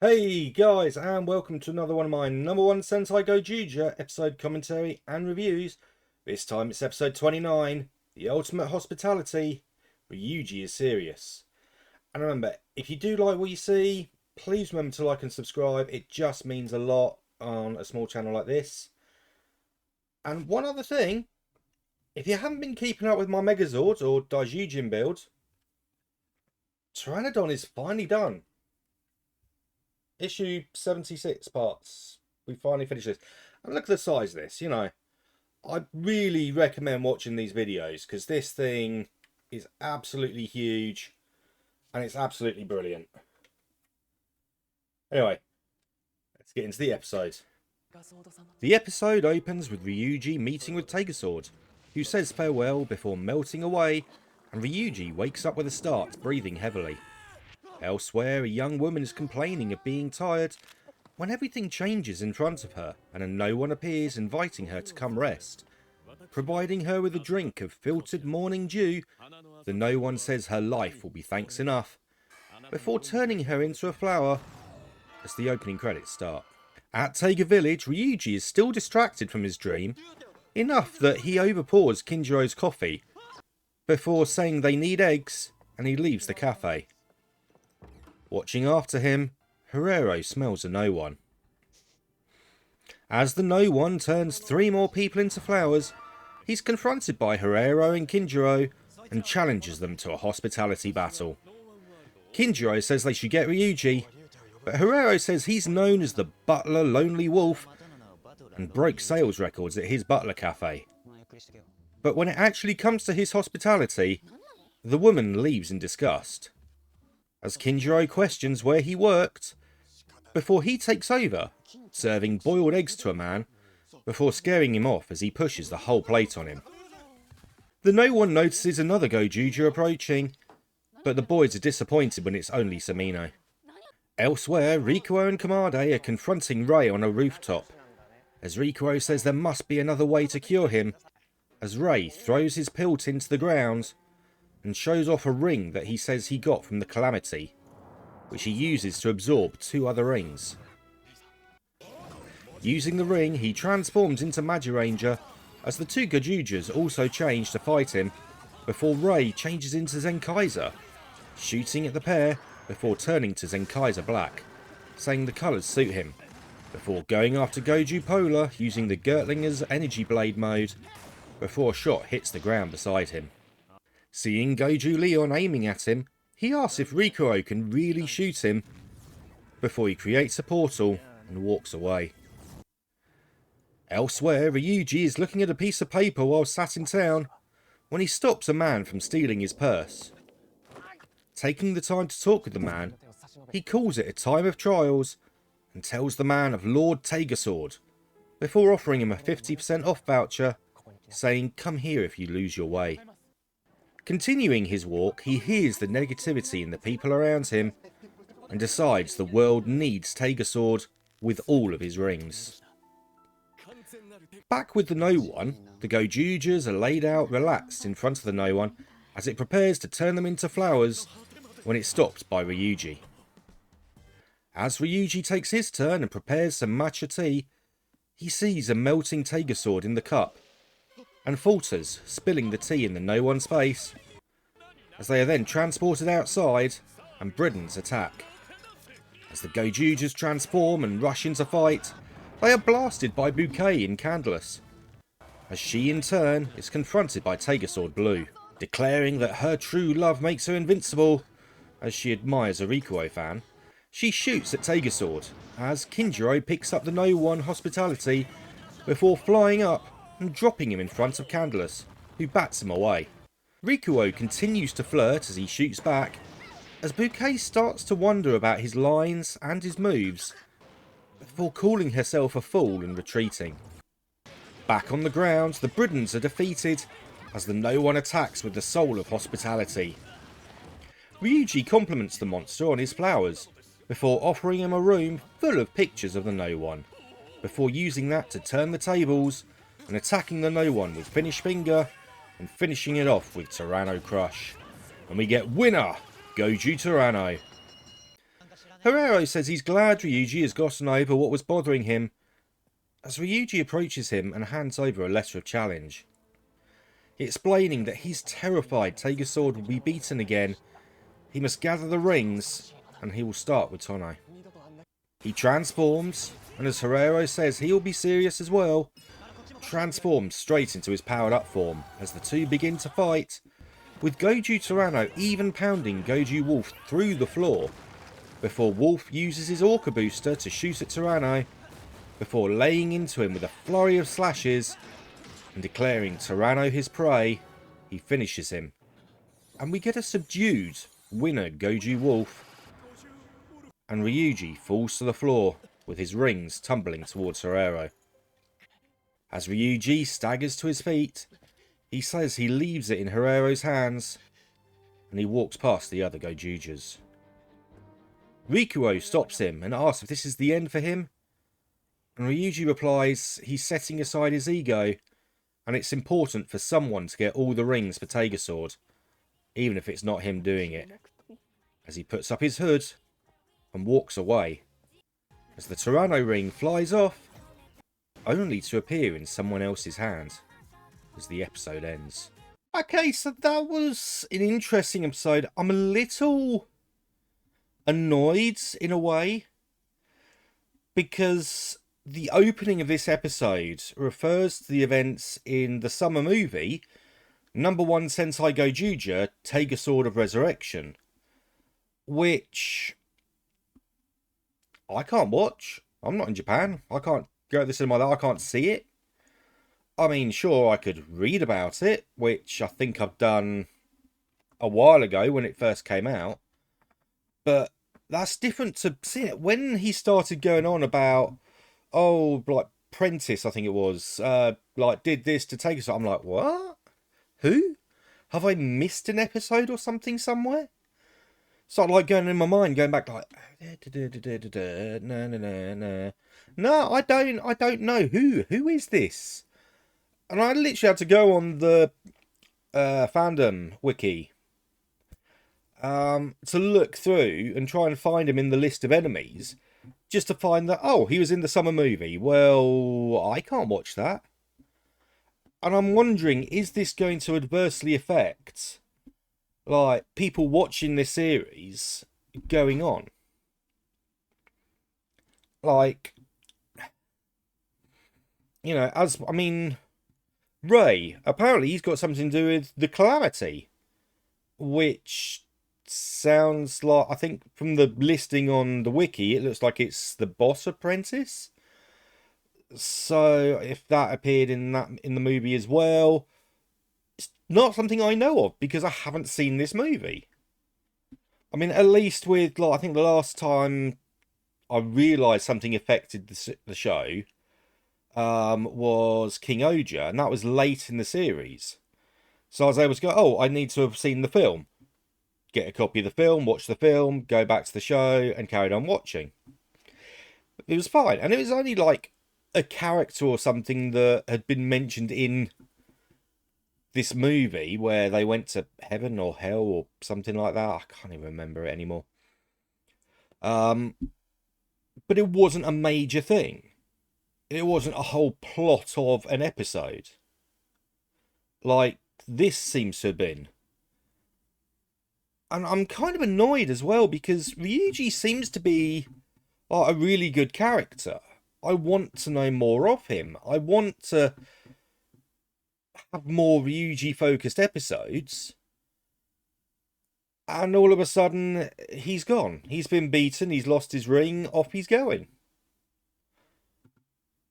Hey guys, and welcome to another one of my #1 Sentai Gozyuger episode commentary and reviews. This time it's episode 29, The Ultimate Hospitality, Ryuji is Serious. And remember, if you do like what you see, please remember to like and subscribe. It just means a lot on a small channel like this. And one other thing, if you haven't been keeping up with my Megazord or Daijujin build, Pteranodon is finally done. Issue 76 parts. We finally finished this. And look at the size of this, I really recommend watching these videos because this thing is absolutely huge and it's absolutely brilliant. Anyway, let's get into the episode. The episode opens with Ryuji meeting with Tegasword, who says farewell before melting away, and Ryuji wakes up with a start, breathing heavily. Elsewhere, a young woman is complaining of being tired when everything changes in front of her and a No1 appears inviting her to come rest. Providing her with a drink of filtered morning dew, the No1 says her life will be thanks enough, before turning her into a flower as the opening credits start. At Taiga Village, Ryuji is still distracted from his dream, enough that he overpours Kinjiro's coffee, before saying they need eggs, and he leaves the cafe. Watching after him, Hirero smells a No1. As the No1 turns 3 more people into flowers, he's confronted by Hirero and Kinjiro and challenges them to a hospitality battle. Kinjiro says they should get Ryuji, but Hirero says he's known as the Butler Lonely Wolf and broke sales records at his butler cafe. But when it actually comes to his hospitality, the woman leaves in disgust, as Kinjiro questions where he worked, before he takes over, serving boiled eggs to a man, before scaring him off as he pushes the whole plate on him. The No1 notices another Gozyuger approaching, but the boys are disappointed when it's only Samino. Elsewhere, Rikuo and Kamade are confronting Rei on a rooftop, as Rikuo says there must be another way to cure him, as Rei throws his pilt into the ground and shows off a ring that he says he got from the Calamity, which he uses to absorb 2 other rings. Using the ring, he transforms into Magiranger, as the 2 Gozyugers also change to fight him, before Rei changes into Zenkaiser, shooting at the pair before turning to Zenkaiser Black, saying the colours suit him, before going after Goju Polar using the Gertlinger's Energy Blade mode, before a shot hits the ground beside him. Seeing Goju Leon aiming at him, he asks if Rikuo can really shoot him, before he creates a portal and walks away. Elsewhere, Ryuji is looking at a piece of paper while sat in town, when he stops a man from stealing his purse. Taking the time to talk with the man, he calls it a time of trials, and tells the man of Lord Tegasword, before offering him a 50% off voucher, saying come here if you lose your way. Continuing his walk, he hears the negativity in the people around him, and decides the world needs Tegasword with all of his rings. Back with the No1, the Gozyugers are laid out relaxed in front of the No1 as it prepares to turn them into flowers, when it's stopped by Ryuji. As Ryuji takes his turn and prepares some matcha tea, he sees a melting Tegasword in the cup, and falters, spilling the tea in the No1's face, as they are then transported outside and Briden's attack. As the Gozyugers transform and rush into fight, they are blasted by Bouquet and Candless, as she in turn is confronted by Tegasword Blue, declaring that her true love makes her invincible, as she admires a Rikuo fan. She shoots at Tegasword, as Kinjiro picks up the No1 hospitality, before flying up and dropping him in front of Candless, who bats him away. Rikuo continues to flirt as he shoots back, as Bouquet starts to wonder about his lines and his moves, before calling herself a fool and retreating. Back on the ground, the Bridens are defeated, as the No1 attacks with the soul of hospitality. Ryuji compliments the monster on his flowers, before offering him a room full of pictures of the No1, before using that to turn the tables and attacking the No1 with Finish Finger and finishing it off with Tyranno Crush. And we get winner, Goju Tyranno. Herrero says he's glad Ryuji has gotten over what was bothering him, as Ryuji approaches him and hands over a letter of challenge, explaining that he's terrified Taiga Sword will be beaten again. He must gather the rings, and he will start with Tono. He transforms, and as Herrero says he will be serious as well, transforms straight into his powered up form as the two begin to fight, with Goju Tyranno even pounding Goju Wolf through the floor, before Wolf uses his Orca booster to shoot at Tyranno, before laying into him with a flurry of slashes, and declaring Tyranno his prey, he finishes him. And we get a subdued winner Goju Wolf, and Ryuji falls to the floor with his rings tumbling towards Herrero. As Ryuji staggers to his feet, he says he leaves it in Herrero's hands, and he walks past the other Gojujas. Rikuo stops him and asks if this is the end for him, and Ryuji replies he's setting aside his ego, and it's important for someone to get all the rings for Taiga Sword, even if it's not him doing it, as he puts up his hood and walks away, as the Tyranno ring flies off, only to appear in someone else's hand as the episode ends. Okay, so that was an interesting episode. I'm a little annoyed in a way, because the opening of this episode refers to the events in the summer movie No.1 Sentai Gozyuger, Taiga Sword of Resurrection, which I can't watch. I'm not in Japan. I can't go to the cinema like that. I can't see it. I mean, sure, I could read about it, which I think I've done a while ago when it first came out. But that's different to seeing it. When he started going on about, oh, like, Prentice, I think it was, like, did this to take us, I'm like, what? Who? Have I missed an episode or something somewhere? Started, like, going in my mind, going back, like, no, I don't know. Who is this? And I literally had to go on the fandom wiki to look through and try and find him in the list of enemies, just to find that, oh, he was in the summer movie. Well, I can't watch that. And I'm wondering, is this going to adversely affect, like, people watching this series going on? Like, you know, I mean, Ray, apparently he's got something to do with the Calamity, which sounds like, I think from the listing on the wiki, it looks like it's the boss apprentice. So if that appeared in the movie as well, it's not something I know of because I haven't seen this movie. I mean, at least with, like, I think the last time I realised something affected the show was King Oja, and that was late in the series. So I was able to go, oh, I need to have seen the film. Get a copy of the film, watch the film, go back to the show, and carried on watching. It was fine. And it was only like a character or something that had been mentioned in this movie where they went to heaven or hell or something like that. I can't even remember it anymore. But it wasn't a major thing. It wasn't a whole plot of an episode, like this seems to have been. And I'm kind of annoyed as well because Ryuji seems to be a really good character. I want to know more of him. I want to have more Ryuji focused episodes. And all of a sudden, he's gone. He's been beaten, he's lost his ring, off he's going.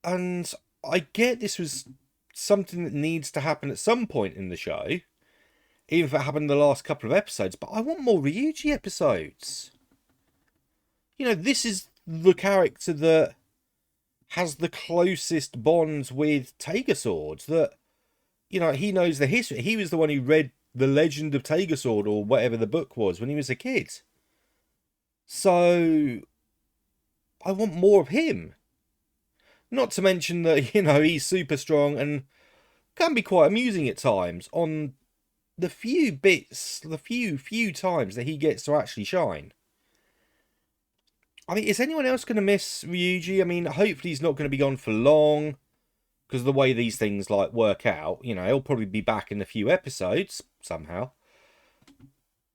And I get this was something that needs to happen at some point in the show, even if it happened in the last couple of episodes, but I want more Ryuji episodes. You know, this is the character that has the closest bonds with Taiga Sword, that, you know, he knows the history. He was the one who read The Legend of Taiga Sword, or whatever the book was, when he was a kid. So, I want more of him. Not to mention that, you know, he's super strong and can be quite amusing at times on the few bits, the few times that he gets to actually shine. I mean, is anyone else going to miss Ryuji? I mean, hopefully he's not going to be gone for long, because of the way these things, like, work out. You know, he'll probably be back in a few episodes, somehow.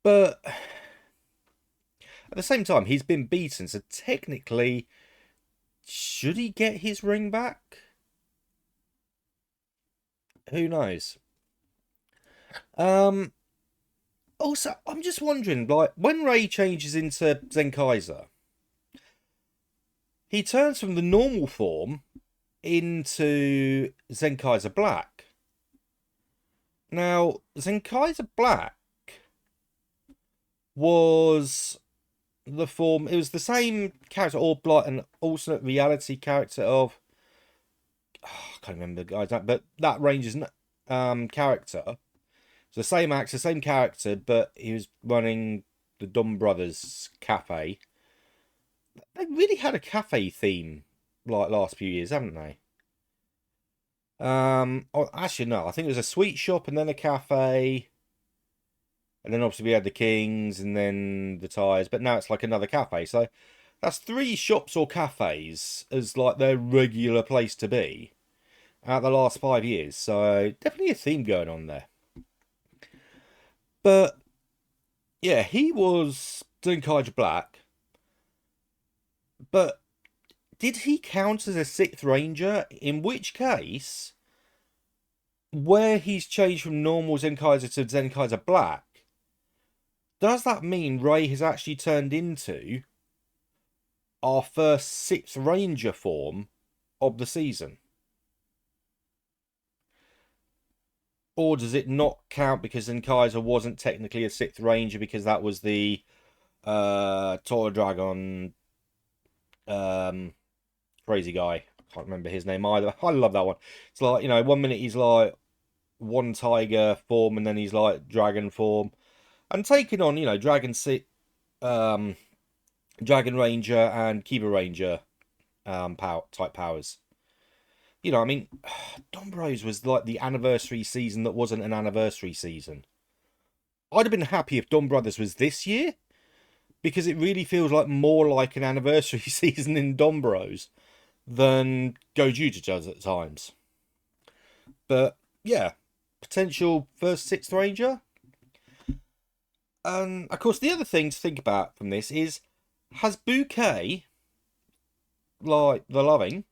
But at the same time, he's been beaten, so technically, should he get his ring back? Who knows? Also, I'm just wondering, like, when Ray changes into Zenkaiser, he turns from the normal form into Zenkaiser Black. Now, Zenkaiser Black was the form, it was the same character, or like an alternate reality character of, I can't remember the guy's name, but that Ranger's character. So the same actor, same character, but he was running the Dumb Brothers cafe. They really had a cafe theme like last few years, haven't they? Oh, actually no, I think it was a sweet shop and then a cafe. And then obviously we had the Kings and then the Tires, but now it's like another cafe. So that's 3 shops or cafes as like their regular place to be out the last 5 years. So definitely a theme going on there. But yeah, he was Zenkaiger Black. But did he count as a 6th Ranger? In which case, where he's changed from normal Zenkaiser to Zenkaiser Black, does that mean Ray has actually turned into our first 6th Ranger form of the season? Or does it not count because Zenkaiser wasn't technically a 6th Ranger because that was the Toro Dragon crazy guy? I can't remember his name either. I love that one. It's like, you know, one minute he's like one tiger form and then he's like dragon form. And taking on, you know, Dragon Ranger and Kiba Ranger type powers. You know, I mean, Dombros was like the anniversary season that wasn't an anniversary season. I'd have been happy if Dom Brothers was this year, because it really feels like more like an anniversary season in Dom Bros than Gozyuger does at times. But yeah, potential first 6th Ranger. And of course, the other thing to think about from this is, has Bouquet, like the Loving,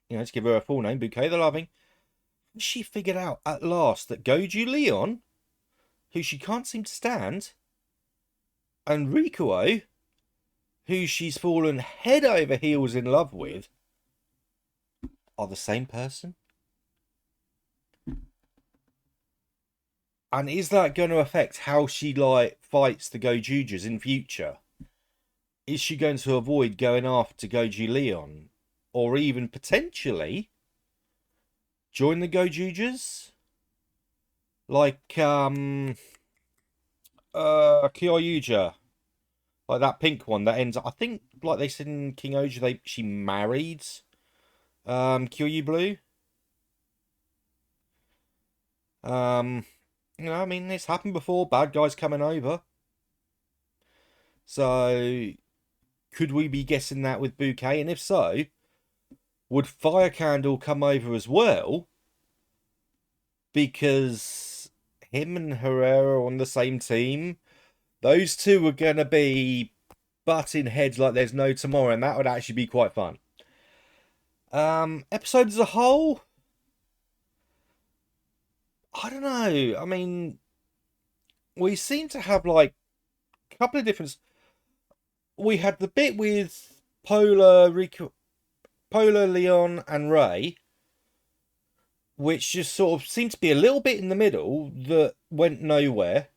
you know, to give her a full name, Bouquet the Loving, she figured out at last that Goju Leon, who she can't seem to stand, and Rikuo, who she's fallen head over heels in love with, are the same person? And is that going to affect how she, like, fights the Gojoogers in future? Is she going to avoid going after Goju Leon? Or even potentially join the Gojoogers? Like, Kyoryuger. Like that pink one that ends up, I think, like they said in King Oja, she married Kyoryu Blue. You know, I mean, it's happened before, bad guys coming over. So, could we be guessing that with Bouquet? And if so, would Fire Candle come over as well? Because him and Herrera are on the same team. Those two are going to be butting heads like there's no tomorrow, and that would actually be quite fun. Episode as a whole, I don't know. I mean, we seem to have like a couple of different. We had the bit with Polar, Leon, and Ray, which just sort of seemed to be a little bit in the middle that went nowhere.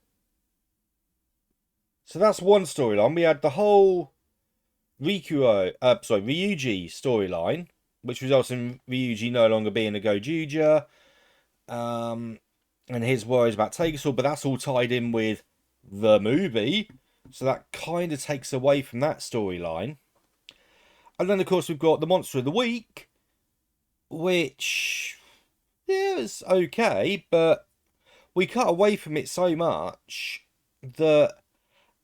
So that's one storyline. We had the whole Ryuji storyline, which results in Ryuji no longer being a Gozyuger, and his worries about Tegasol, but that's all tied in with the movie, so that kind of takes away from that storyline. And then, of course, we've got the Monster of the Week, which, yeah, is okay, but we cut away from it so much that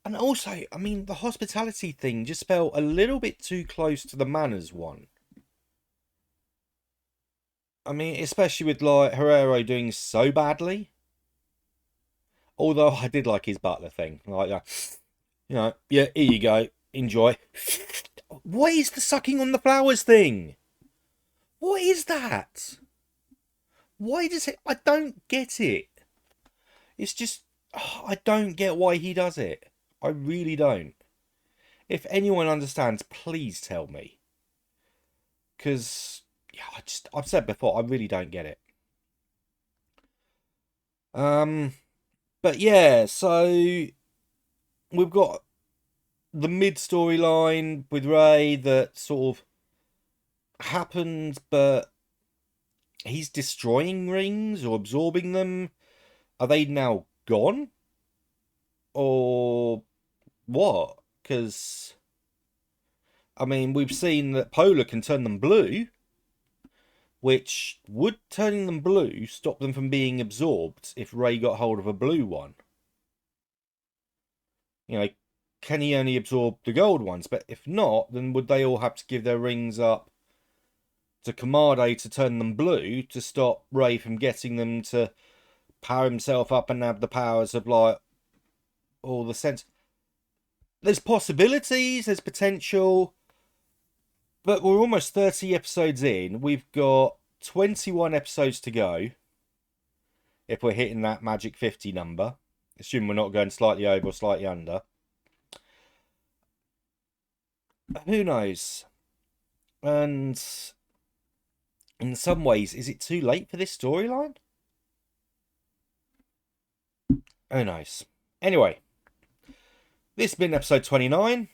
And also, I mean, the hospitality thing just felt a little bit too close to the manners one. I mean, especially with, like, Herrero doing so badly. Although I did like his butler thing. Like, yeah, here you go. Enjoy. What is the sucking on the flowers thing? What is that? Why does it... I don't get it. It's just... I don't get why he does it. I really don't. If anyone understands, please tell me. Because, yeah, I've said before, I really don't get it. But yeah, so we've got the mid storyline with Ray that sort of happened, but he's destroying rings or absorbing them. Are they now gone? Or what? Because, I mean, we've seen that Polar can turn them blue, which would turning them blue stop them from being absorbed if Ray got hold of a blue one? You know, can he only absorb the gold ones? But if not, then would they all have to give their rings up to Kamade to turn them blue to stop Ray from getting them to power himself up and have the powers of, like, all the sense? There's possibilities, there's potential, but we're almost 30 episodes in. We've got 21 episodes to go if we're hitting that magic 50 number. Assuming we're not going slightly over or slightly under. Who knows? And in some ways, is it too late for this storyline? Who knows? Anyway, this has been episode 29.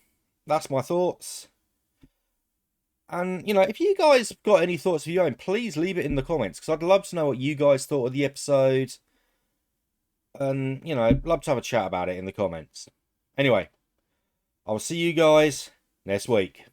That's my thoughts. And, you know, if you guys got any thoughts of your own, please leave it in the comments, because I'd love to know what you guys thought of the episode. And, you know, I'd love to have a chat about it in the comments. Anyway, I'll see you guys next week.